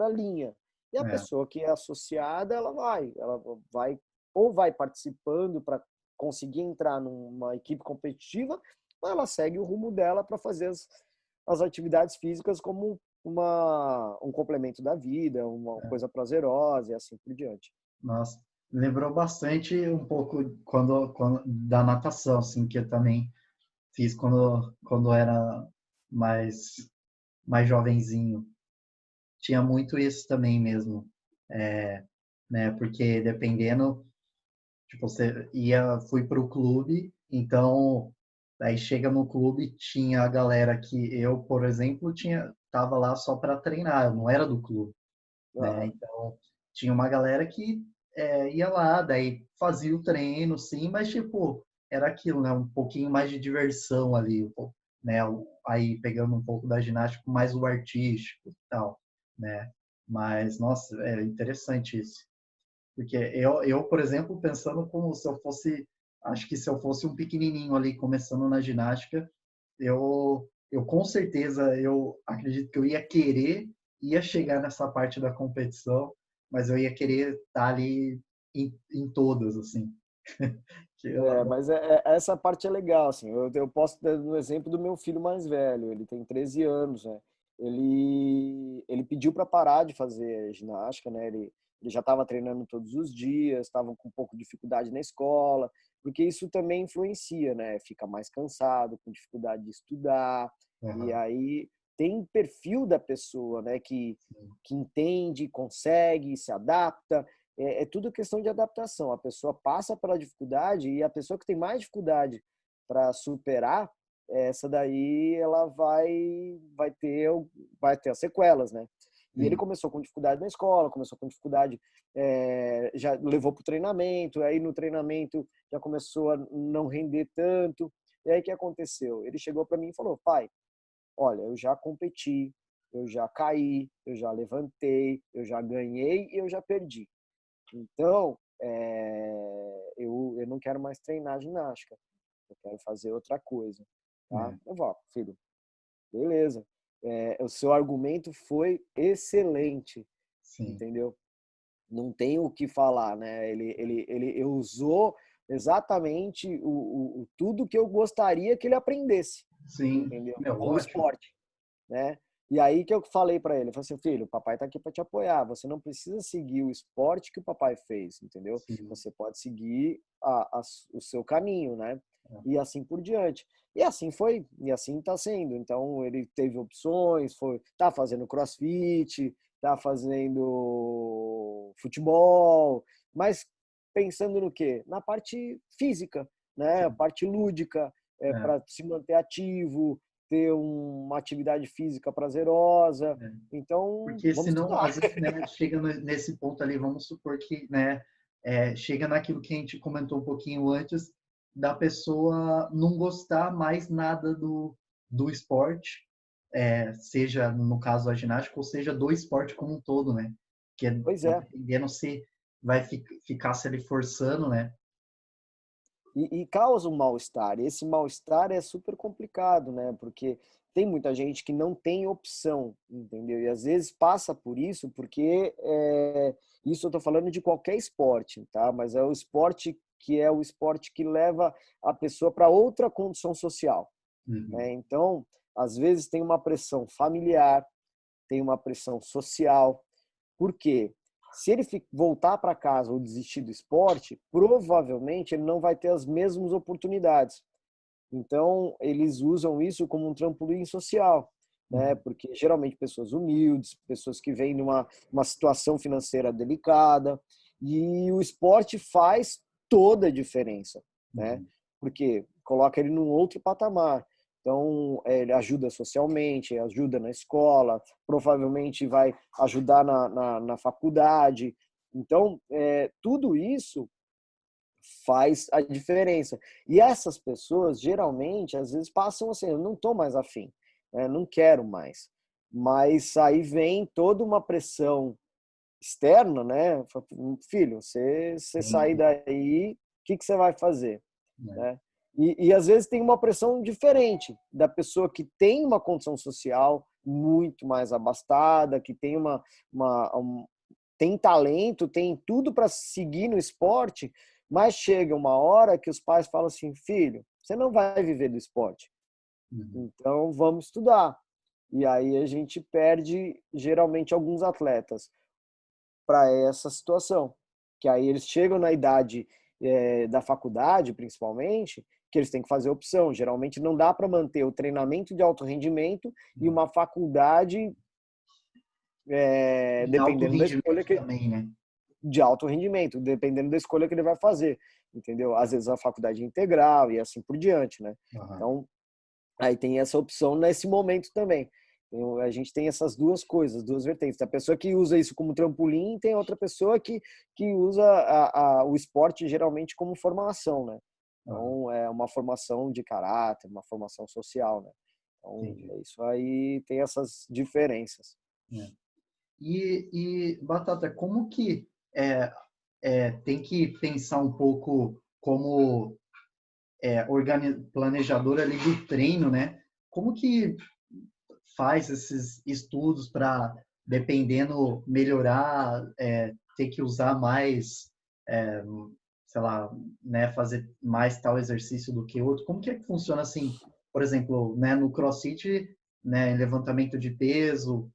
linha. E a É. pessoa que é associada, ela vai ou vai participando para conseguir entrar numa equipe competitiva, ou ela segue o rumo dela para fazer as atividades físicas como um complemento da vida, uma É. coisa prazerosa e assim por diante. Nossa, lembrou bastante um pouco quando da natação, assim, que eu também fiz quando era mais mais jovenzinho. Tinha muito isso também mesmo, né? Porque dependendo, tipo, fui para o clube, então aí chega no clube, tinha a galera que eu, por exemplo, tava lá só para treinar, eu não era do clube, né? Aham. Então tinha uma galera que ia lá, daí fazia o treino, sim, mas tipo era aquilo, né? Um pouquinho mais de diversão ali, um pouco, né? Aí pegando um pouco da ginástica, mais o artístico, e tal, né? Mas nossa, é interessante isso. Porque por exemplo, pensando como se eu fosse, acho que se eu fosse um pequenininho ali começando na ginástica, eu com certeza, eu acredito que eu ia chegar nessa parte da competição, mas eu ia querer estar ali em todas, assim. Que Mas essa parte é legal, assim. Eu posso dar um exemplo do meu filho mais velho. Ele tem 13 anos, né? ele pediu para parar de fazer ginástica, né? Ele já estava treinando todos os dias, estava com um pouco de dificuldade na escola, porque isso também influencia, né? Fica mais cansado, com dificuldade de estudar, e Aham. aí tem perfil da pessoa, né? Sim. Que entende, consegue, se adapta. É tudo questão de adaptação. A pessoa passa pela dificuldade e a pessoa que tem mais dificuldade para superar, essa daí ela vai ter as sequelas, né? E ele Sim. começou com dificuldade na escola, começou com dificuldade, já levou para o treinamento, aí no treinamento já começou a não render tanto. E aí o que aconteceu? Ele chegou para mim e falou: pai, olha, eu já competi, eu já caí, eu já levantei, eu já ganhei e eu já perdi. Então, eu não quero mais treinar ginástica, eu quero fazer outra coisa, tá? É. Eu vou, filho, beleza. O seu argumento foi excelente, Sim. entendeu? Não tem o que falar, né? Ele usou exatamente tudo que eu gostaria que ele aprendesse, Sim. entendeu? Meu, Como ótimo. esporte, né? E aí que eu falei para ele, eu falei assim, filho, o papai tá aqui para te apoiar, você não precisa seguir o esporte que o papai fez, entendeu? Sim. Você pode seguir o seu caminho, né? É. E assim por diante. E assim foi, e assim tá sendo. Então ele teve opções, tá fazendo CrossFit, tá fazendo futebol, mas pensando no quê? Na parte física, né? A Sim. parte lúdica, É. para se manter ativo, ter uma atividade física prazerosa. É. Então, Porque vamos senão, estudar. às vezes, né, chega nesse ponto ali, vamos supor que, né, chega naquilo que a gente comentou um pouquinho antes, da pessoa não gostar mais nada do esporte, seja, no caso, a ginástica, ou seja, do esporte como um todo, né? Que Pois é. dependendo se vai ficar se ele forçando, né? E causa um mal-estar. E esse mal-estar é super complicado, né? Porque tem muita gente que não tem opção, entendeu? E às vezes passa por isso, porque isso eu estou falando de qualquer esporte, tá? Mas é o esporte que é o esporte que leva a pessoa para outra condição social, Uhum. né? Então, às vezes tem uma pressão familiar, tem uma pressão social. Por quê? Se ele voltar para casa ou desistir do esporte, provavelmente ele não vai ter as mesmas oportunidades. Então, eles usam isso como um trampolim social, né? Uhum. Porque geralmente pessoas humildes, pessoas que vêm numa uma situação financeira delicada, e o esporte faz toda a diferença, né? Uhum. Porque coloca ele num outro patamar. Então, ele ajuda socialmente, ajuda na escola, provavelmente vai ajudar na faculdade. Então, tudo isso faz a diferença. E essas pessoas, geralmente, às vezes passam assim, eu não estou mais afim, né? Não quero mais. Mas aí vem toda uma pressão externa, né? Filho, você sair Sim. daí, o que você vai fazer? É. Né? E às vezes tem uma pressão diferente da pessoa que tem uma condição social muito mais abastada, que tem tem talento, tem tudo para seguir no esporte, mas chega uma hora que os pais falam assim, filho, você não vai viver do esporte, Uhum. então vamos estudar. E aí a gente perde geralmente alguns atletas para essa situação, que aí eles chegam na idade da faculdade, principalmente, que eles têm que fazer opção. Geralmente não dá para manter o treinamento de alto rendimento e uma faculdade, De alto dependendo da escolha rendimento também, né? de alto rendimento, dependendo da escolha que ele vai fazer, entendeu? Às vezes a faculdade é integral e assim por diante, né? Aham. Então, aí tem essa opção nesse momento também. Então, a gente tem essas duas coisas, duas vertentes. A pessoa que usa isso como trampolim, tem outra pessoa que usa o esporte geralmente como formação, né? Aham. Então, é uma formação de caráter, uma formação social, né? Então, Entendi. isso aí tem essas diferenças. É. Batata, como que tem que pensar um pouco como planejador ali do treino, né? Como que faz esses estudos para, dependendo, melhorar, ter que usar mais, é, sei lá, né, fazer mais tal exercício do que outro? Como que é que funciona assim? Por exemplo, né, no CrossFit né, em levantamento de peso,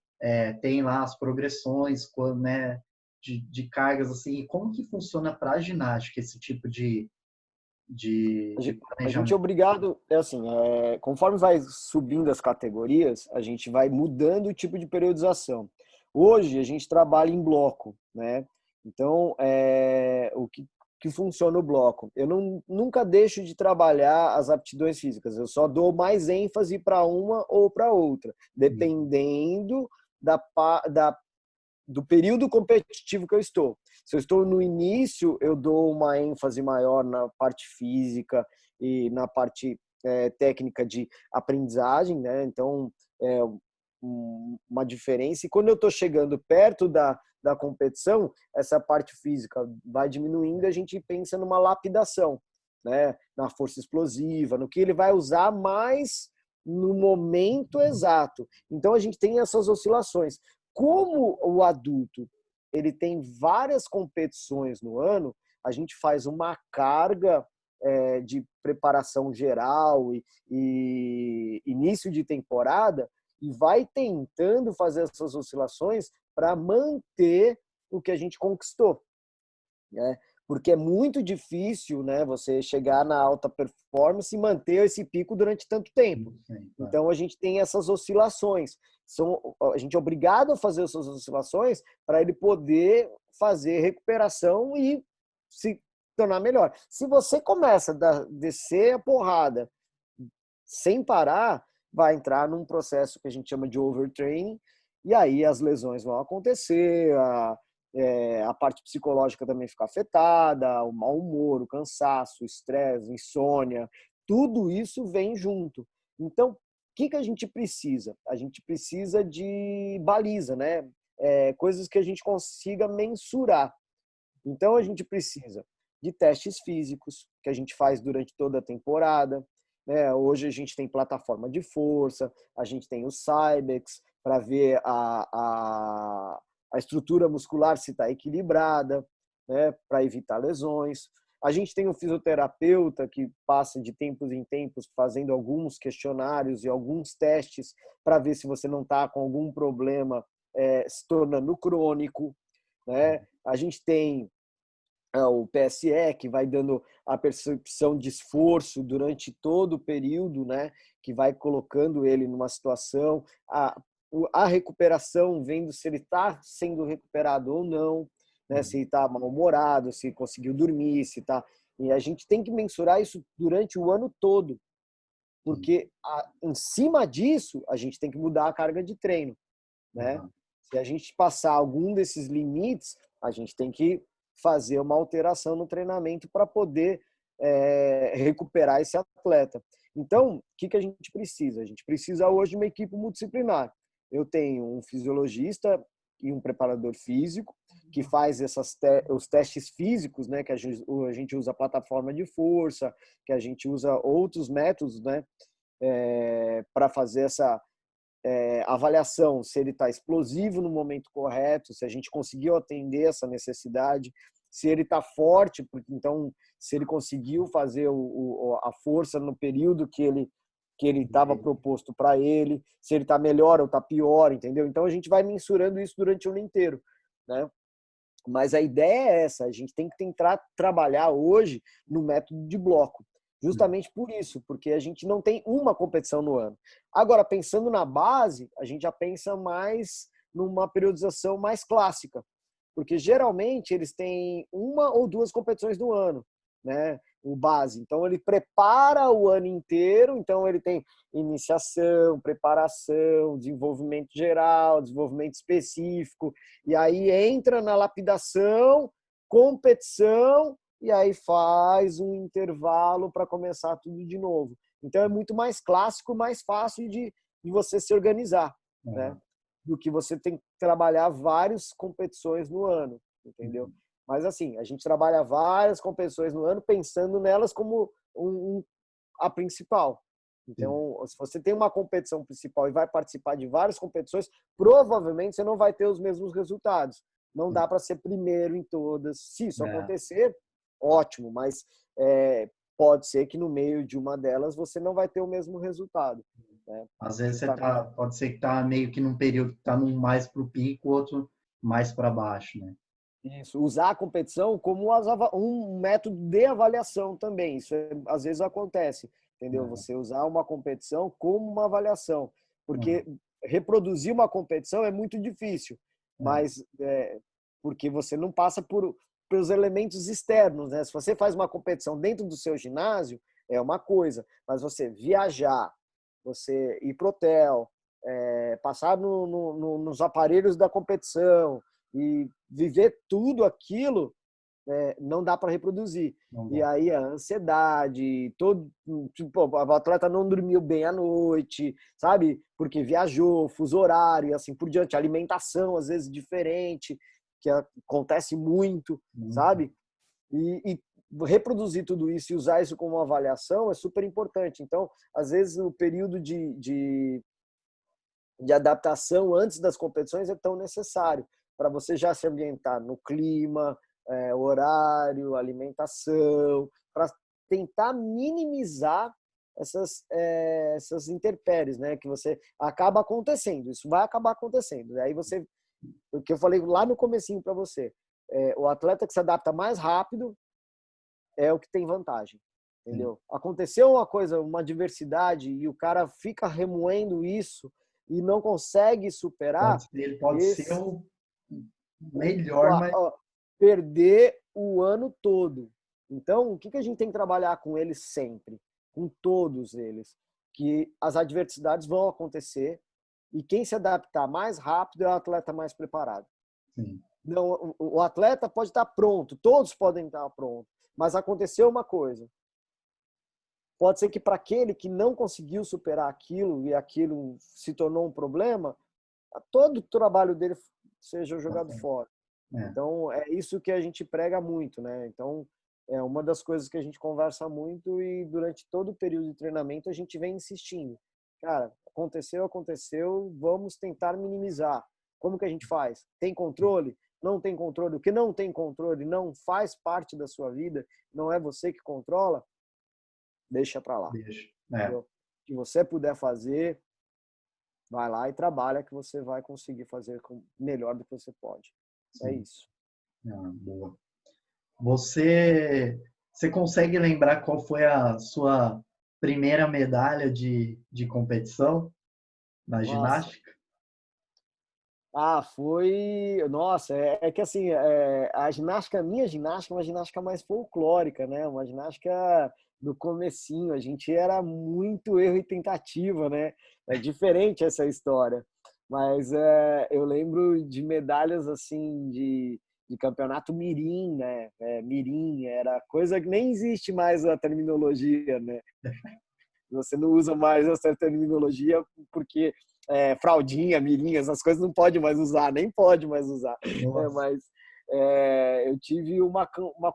tem lá as progressões, né, de cargas, assim, e como que funciona para a ginástica esse tipo de A gente é planejamento? obrigado, é assim, conforme vai subindo as categorias, a gente vai mudando o tipo de periodização. Hoje a gente trabalha em bloco, né? Então, o que funciona o bloco? Eu nunca deixo de trabalhar as aptidões físicas, eu só dou mais ênfase para uma ou para outra, dependendo do período competitivo que eu estou. Se eu estou no início, eu dou uma ênfase maior na parte física e na parte técnica de aprendizagem, né? Então, é uma diferença. E quando eu estou chegando perto da competição, essa parte física vai diminuindo e a gente pensa numa lapidação, né? Na força explosiva, no que ele vai usar mais no momento exato. Então, a gente tem essas oscilações. Como o adulto ele tem várias competições no ano, a gente faz uma carga de preparação geral e início de temporada e vai tentando fazer essas oscilações para manter o que a gente conquistou, né? Porque é muito difícil, né, você chegar na alta performance e manter esse pico durante tanto tempo. Sim, claro. Então a gente tem essas oscilações. A gente é obrigado a fazer essas oscilações para ele poder fazer recuperação e se tornar melhor. Se você começa a descer a porrada sem parar, vai entrar num processo que a gente chama de overtraining, e aí as lesões vão acontecer, a parte psicológica também fica afetada, o mau humor, o cansaço, o estresse, insônia, tudo isso vem junto. Então, o que a gente precisa? A gente precisa de baliza, né? Coisas que a gente consiga mensurar. Então, a gente precisa de testes físicos, que a gente faz durante toda a temporada, né? Hoje a gente tem plataforma de força, a gente tem o Cybex para ver a estrutura muscular se está equilibrada, né? Para evitar lesões. A gente tem um fisioterapeuta que passa de tempos em tempos fazendo alguns questionários e alguns testes para ver se você não está com algum problema se tornando crônico, né? A gente tem o PSE, que vai dando a percepção de esforço durante todo o período, né? Que vai colocando ele numa situação, a recuperação, vendo se ele está sendo recuperado ou não, né? Se ele está mal-humorado, se conseguiu dormir, se está... E a gente tem que mensurar isso durante o ano todo, porque em cima disso, a gente tem que mudar a carga de treino, né? Se a gente passar algum desses limites, a gente tem que fazer uma alteração no treinamento para poder recuperar esse atleta. Então, o que a gente precisa? A gente precisa hoje de uma equipe multidisciplinar. Eu tenho um fisiologista e um preparador físico que faz os testes físicos, né? Que a gente usa a plataforma de força, que a gente usa outros métodos, né? Para fazer essa avaliação, se ele está explosivo no momento correto, se a gente conseguiu atender essa necessidade, se ele está forte, porque então se ele conseguiu fazer a força no período que ele estava proposto para ele, se ele está melhor ou está pior, entendeu? Então a gente vai mensurando isso durante o ano inteiro, né? Mas a ideia é essa, a gente tem que tentar trabalhar hoje no método de bloco. Justamente por isso, porque a gente não tem uma competição no ano. Agora, pensando na base, a gente já pensa mais numa periodização mais clássica, porque geralmente eles têm uma ou duas competições no ano, né? O base. Então, ele prepara o ano inteiro, então ele tem iniciação, preparação, desenvolvimento geral, desenvolvimento específico, e aí entra na lapidação, competição, e aí faz um intervalo para começar tudo de novo. Então é muito mais clássico, mais fácil de você se organizar, né? Do que você tem que trabalhar várias competições no ano, entendeu? Mas assim, a gente trabalha várias competições no ano pensando nelas como a principal. Então, se você tem uma competição principal e vai participar de várias competições, provavelmente você não vai ter os mesmos resultados. Não dá para ser primeiro em todas. Se isso acontecer, ótimo, mas pode ser que no meio de uma delas você não vai ter o mesmo resultado. né? Às vezes Justamente pode ser que tá meio que num período que tá num mais para o pico, outro mais para baixo, né? isso. Usar a competição como um método de avaliação também. Isso às vezes acontece, entendeu? É, Você usar uma competição como uma avaliação. é, Porque reproduzir uma competição é muito difícil, é, mas porque você não passa pelos elementos externos, né? Se você faz uma competição dentro do seu ginásio, é uma coisa, mas você viajar, você ir pro hotel, passar nos aparelhos da competição e viver tudo aquilo, não dá para reproduzir. não E dá. aí a ansiedade, todo, tipo, o atleta não dormiu bem à noite, sabe? Porque viajou, fuso horário e assim por diante, alimentação às vezes diferente, que acontece muito, Muito. sabe? E reproduzir tudo isso e usar isso como uma avaliação é super importante. Então, às vezes, o período de adaptação antes das competições é tão necessário para você já se ambientar no clima, horário, alimentação, para tentar minimizar essas intempéries, né? Que você acaba acontecendo, isso vai acabar acontecendo. Aí você, o que eu falei lá no comecinho para você, o atleta que se adapta mais rápido é o que tem vantagem, Sim. entendeu? Aconteceu uma coisa, uma adversidade e o cara fica remoendo isso e não consegue superar, Pode ser esse o melhor, mas perder o ano todo. Então, o que a gente tem que trabalhar com eles sempre, com todos eles, que as adversidades vão acontecer e quem se adaptar mais rápido é o atleta mais preparado. sim, Não, o atleta pode estar pronto, todos podem estar prontos, mas aconteceu uma coisa. Pode ser que para aquele que não conseguiu superar aquilo e aquilo se tornou um problema, todo o trabalho dele seja tá jogado certo. fora. É, Então, é isso que a gente prega muito, né? Então, é uma das coisas que a gente conversa muito e durante todo o período de treinamento a gente vem insistindo. Cara, aconteceu, aconteceu, vamos tentar minimizar. Como que a gente faz? Tem controle? Não tem controle? O que não tem controle não faz parte da sua vida, não é você que controla, deixa para lá, deixa. É, entendeu? O que você puder fazer, vai lá e trabalha que você vai conseguir fazer melhor do que você pode. É sim. isso. Boa. Você consegue lembrar qual foi a sua primeira medalha de competição na Nossa. ginástica? Ah, foi. Nossa, é que assim, a ginástica, a minha ginástica é uma ginástica mais folclórica, né? Uma ginástica do comecinho. A gente era muito erro e tentativa, né? É diferente essa história. Mas eu lembro de medalhas assim de campeonato mirim, né? Mirim era coisa que nem existe mais a terminologia, né? Você não usa mais essa terminologia porque fraldinha, mirim, essas coisas não pode mais usar, nem pode mais usar. Nossa, Mas eu tive uma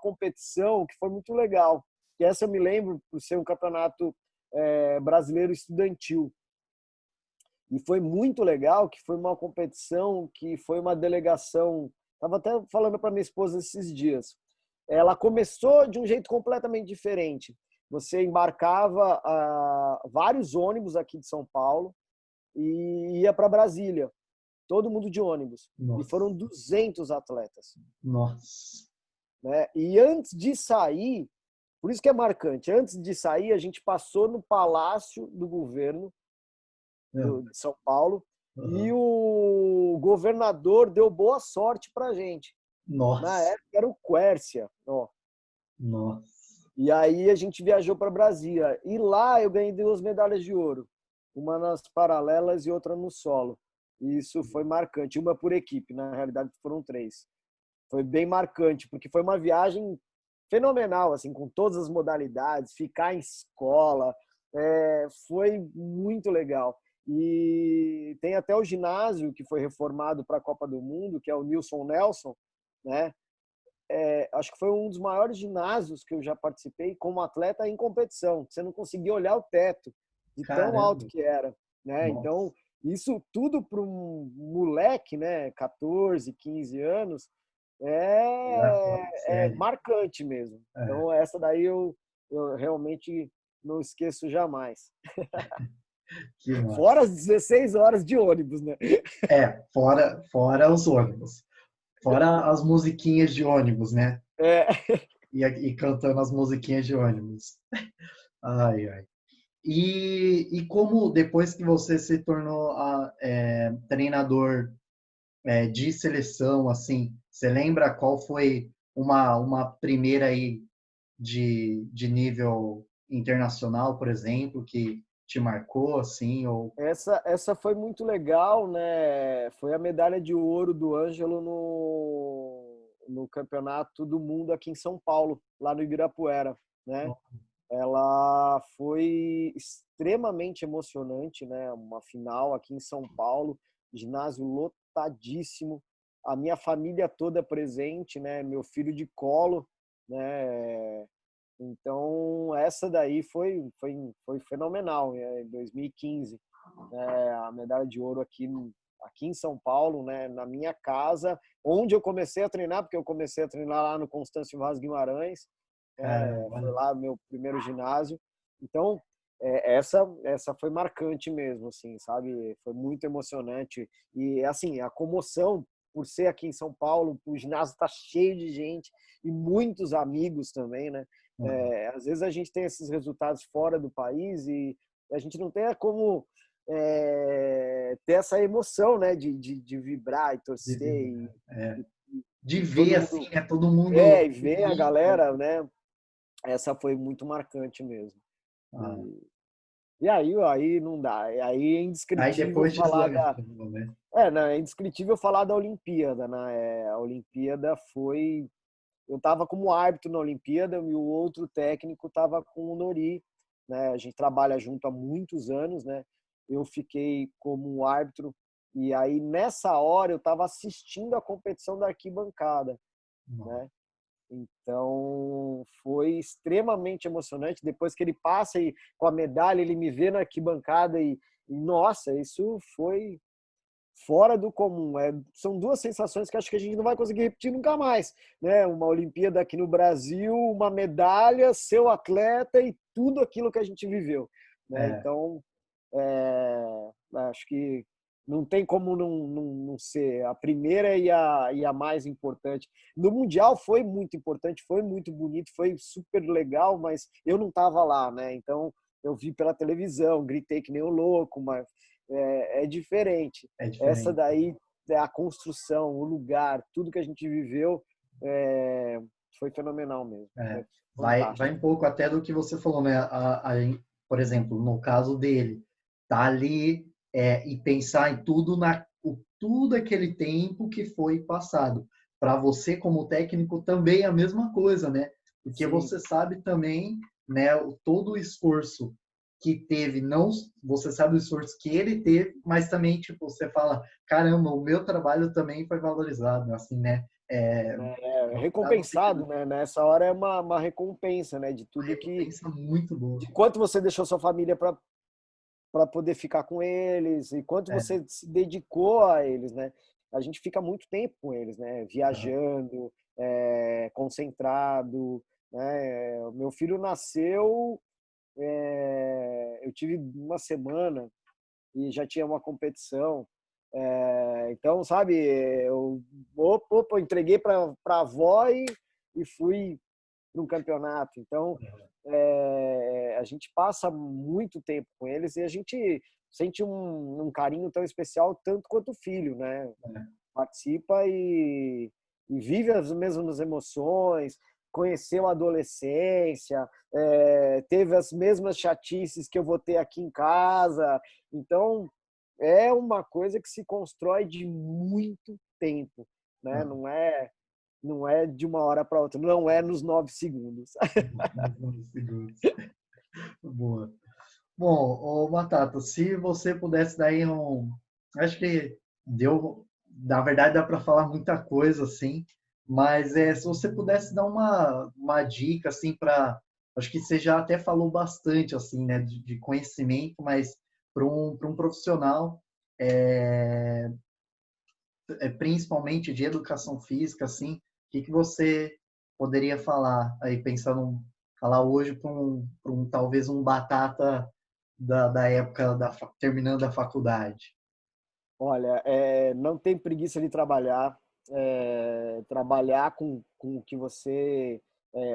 competição que foi muito legal. Que essa eu me lembro por ser um campeonato brasileiro estudantil. E foi muito legal, que foi uma competição que foi uma delegação. Estava até falando para minha esposa esses dias. Ela começou de um jeito completamente diferente. Você embarcava vários ônibus aqui de São Paulo e ia para Brasília, todo mundo de ônibus. E nossa, foram 200 atletas, nossa. né? E antes de sair, por isso que é marcante, antes de sair a gente passou no Palácio do Governo É, de São Paulo e aham. o governador deu boa sorte para a gente. Na Nossa, época era o Quércia, ó. nossa. E aí a gente viajou para Brasília. E lá eu ganhei 2 medalhas de ouro. Uma nas paralelas e outra no solo. E isso foi marcante. Uma por equipe, na realidade foram 3. Foi bem marcante, porque foi uma viagem fenomenal, assim, com todas as modalidades, ficar em escola. Foi muito legal. E tem até o ginásio que foi reformado para a Copa do Mundo, que é o Nilson Nelson, né? Acho que foi um dos maiores ginásios que eu já participei como atleta em competição. Você não conseguia olhar o teto de tão alto Caramba, que era, né? nossa. Então, isso tudo para um moleque, né, 14, 15 anos, Já fora de é série. marcante mesmo. É. Então, essa daí eu realmente não esqueço jamais. Que massa. Fora as 16 horas de ônibus, né? Fora os ônibus. Fora as musiquinhas de ônibus, né? É, E cantando as musiquinhas de ônibus. Ai, ai. E como depois que você se tornou treinador de seleção, assim, você lembra qual foi uma primeira aí de nível internacional, por exemplo, que te marcou, assim, ou... essa foi muito legal, né? Foi a medalha de ouro do Ângelo no Campeonato do Mundo aqui em São Paulo, lá no Ibirapuera, né? Ela foi extremamente emocionante, né? Uma final aqui em São Paulo, ginásio lotadíssimo, a minha família toda presente, né? Meu filho de colo, né? Então essa daí foi fenomenal, né? Em 2015, né? A medalha de ouro aqui em São Paulo, né? Na minha casa, onde eu comecei a treinar, porque eu comecei a treinar lá no Constâncio Vaz Guimarães, Caramba, foi lá meu primeiro ginásio. Então, essa foi marcante mesmo, assim, sabe? Foi muito emocionante. E, assim, a comoção por ser aqui em São Paulo, o ginásio está cheio de gente e muitos amigos também, né? Às vezes a gente tem esses resultados fora do país e a gente não tem como ter essa emoção, né? De vibrar e torcer é. e, De e ver, todo assim, mundo né? Todo mundo e ver a unido. galera, né? Essa foi muito marcante mesmo. Ah, E aí não dá. Aí é aí indescritível depois falar da. deslanchou, né? Não, é indescritível falar da Olimpíada, né? A Olimpíada foi. Eu estava como árbitro na Olimpíada e o outro técnico estava com o Nori, né? A gente trabalha junto há muitos anos, né? Eu fiquei como árbitro e aí nessa hora eu estava assistindo a competição da arquibancada, Não. né? Então, foi extremamente emocionante. Depois que ele passa e com a medalha, ele me vê na arquibancada nossa, isso foi fora do comum. São duas sensações que acho que a gente não vai conseguir repetir nunca mais, né? Uma Olimpíada aqui no Brasil, uma medalha, seu atleta e tudo aquilo que a gente viveu, né? É, Então, acho que não tem como não ser a primeira e a mais importante. No Mundial foi muito importante, foi muito bonito, foi super legal, mas eu não estava lá, né? Então eu vi pela televisão, gritei que nem um louco, mas é diferente. é Essa diferente. daí, a construção, o lugar, tudo que a gente viveu foi fenomenal mesmo. É. Foi Vai fantástico. um pouco até do que você falou, né? Por exemplo, no caso dele, tá ali e pensar em tudo aquele tempo que foi passado. Para você, como técnico, também é a mesma coisa, né? Porque Sim. você sabe também, né, todo o esforço que teve, não, você sabe o esforço que ele teve, mas também, tipo, você fala, caramba, o meu trabalho também foi valorizado, assim, né? Para você que Recompensado, né? Nessa hora é uma recompensa, né? De uma tudo recompensa muito boa. de quanto você deixou sua família para poder ficar com eles e quanto É, você se dedicou a eles, né? A gente fica muito tempo com eles, né? aham, Viajando, concentrado, né? O meu filho nasceu, eu tive uma semana e já tinha uma competição. Então, sabe, eu entreguei para a avó e fui para um campeonato. Então, a gente passa muito tempo com eles e a gente sente um carinho tão especial tanto quanto o filho, né? é, Participa e vive as mesmas emoções, conheceu a adolescência, teve as mesmas chatices que eu vou ter aqui em casa. Então, é uma coisa que se constrói de muito tempo, né? aham, Não é de uma hora para outra, não é nos 9 segundos. nos 9 segundos. Boa. Bom, ô Batata, se você pudesse dar aí acho que deu, na verdade dá para falar muita coisa assim, mas se você pudesse dar uma dica assim acho que você já até falou bastante assim, né, de conhecimento, mas para um profissional, é, principalmente de educação física, assim, o que você poderia falar aí pensando falar hoje para talvez um Batata da época terminando a faculdade? Olha, não tem preguiça de trabalhar. Trabalhar com o que você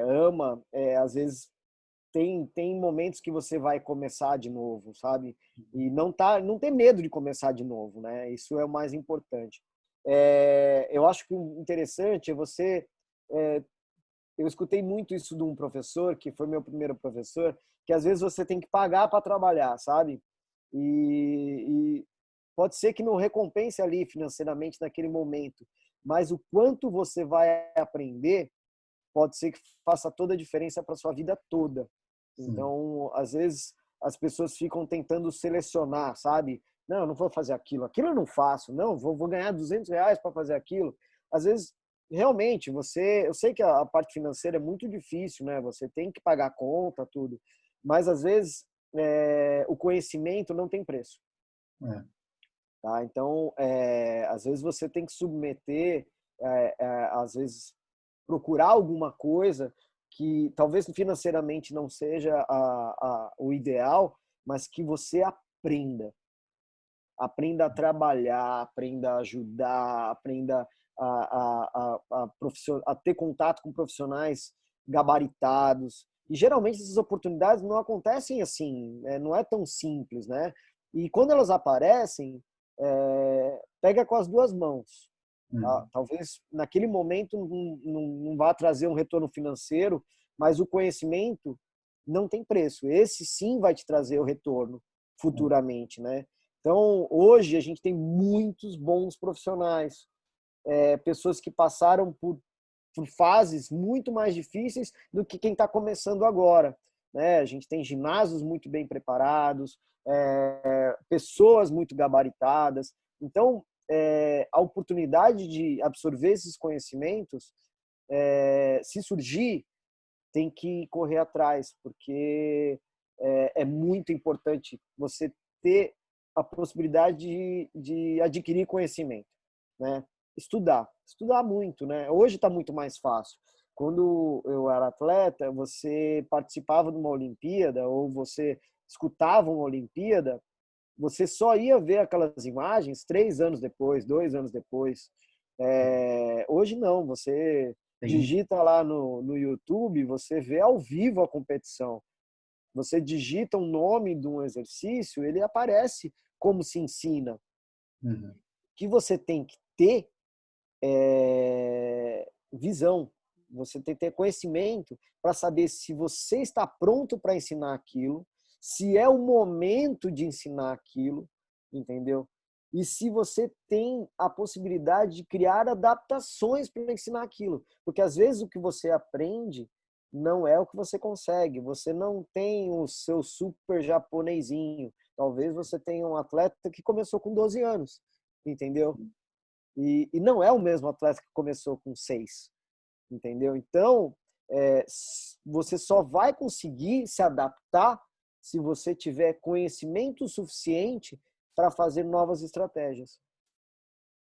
ama, às vezes tem momentos que você vai começar de novo, sabe? E não ter medo de começar de novo, né? Isso é o mais importante. Eu acho que o interessante é você. é, eu escutei muito isso de um professor, que foi meu primeiro professor, que às vezes você tem que pagar para trabalhar, sabe? E pode ser que não recompense ali financeiramente naquele momento, mas o quanto você vai aprender pode ser que faça toda a diferença para sua vida toda. Sim. Então, às vezes, as pessoas ficam tentando selecionar, sabe? Não, eu não vou fazer aquilo eu não faço. Não, vou ganhar R$ 200 para fazer aquilo. Às vezes, realmente, eu sei que a parte financeira é muito difícil, né? Você tem que pagar a conta, tudo. Mas, às vezes, o conhecimento não tem preço. É. Tá? Então, às vezes você tem que submeter, às vezes procurar alguma coisa que talvez financeiramente não seja o ideal, mas que você aprenda a trabalhar, aprenda a ajudar, aprenda a ter contato com profissionais gabaritados. E geralmente essas oportunidades não acontecem assim, não é tão simples, né? E quando elas aparecem, pega com as duas mãos. Tá? Uhum. Talvez naquele momento não vá trazer um retorno financeiro, mas o conhecimento não tem preço. Esse sim vai te trazer o retorno futuramente, né? Então, hoje a gente tem muitos bons profissionais, pessoas que passaram por fases muito mais difíceis do que quem está começando agora, né? A gente tem ginásios muito bem preparados, pessoas muito gabaritadas. Então, a oportunidade de absorver esses conhecimentos, se surgir, tem que correr atrás, porque é muito importante você ter a possibilidade de adquirir conhecimento, né? Estudar muito, né? Hoje está muito mais fácil. Quando eu era atleta, você participava de uma Olimpíada ou você escutava uma Olimpíada, você só ia ver aquelas imagens 3 anos depois, 2 anos depois. Hoje não, você Tem, digita lá no YouTube, você vê ao vivo a competição. Você digita o nome de um exercício, ele aparece como se ensina. O uhum. que você tem que ter visão, você tem que ter conhecimento para saber se você está pronto para ensinar aquilo, se é o momento de ensinar aquilo, entendeu? E se você tem a possibilidade de criar adaptações para ensinar aquilo. Porque às vezes o que você aprende não é o que você consegue. Você não tem o seu super japonesinho. Talvez você tenha um atleta que começou com 12 anos, entendeu? E não é o mesmo atleta que começou com 6, entendeu? Então, você só vai conseguir se adaptar se você tiver conhecimento suficiente para fazer novas estratégias,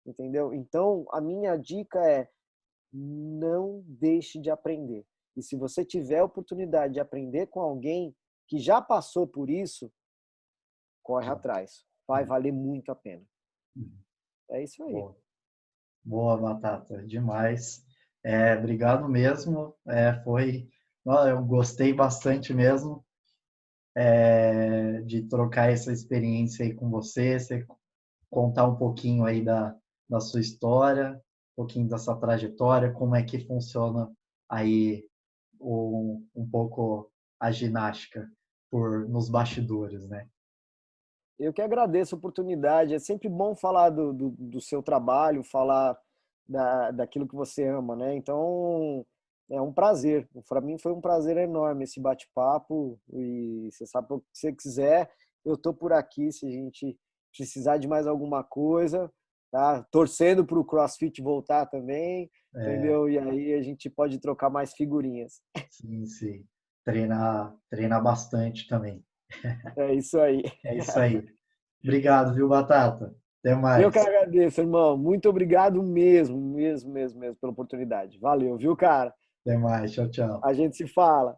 entendeu? Então, a minha dica é não deixe de aprender. E se você tiver a oportunidade de aprender com alguém que já passou por isso, corre atrás. Vai valer muito a pena. É isso aí. Boa, boa, Batata, demais. Obrigado mesmo. Eu gostei bastante mesmo de trocar essa experiência aí com você contar um pouquinho aí da sua história, um pouquinho da sua trajetória, como é que funciona aí um pouco a ginástica nos bastidores, né? Eu que agradeço a oportunidade. É sempre bom falar do seu trabalho, falar daquilo que você ama, né? Então, é um prazer. Para mim foi um prazer enorme esse bate-papo. E você sabe o que você quiser, eu tô por aqui se a gente precisar de mais alguma coisa, tá? Torcendo para o CrossFit voltar também, É, entendeu? E aí a gente pode trocar mais figurinhas. sim, sim. Treinar bastante também. É isso aí. É isso aí. Obrigado, viu, Batata? Até Eu que mais. agradeço, irmão. Muito obrigado mesmo, mesmo, mesmo, mesmo pela oportunidade. Valeu, viu, cara? Até mais. Tchau, tchau. A gente se fala.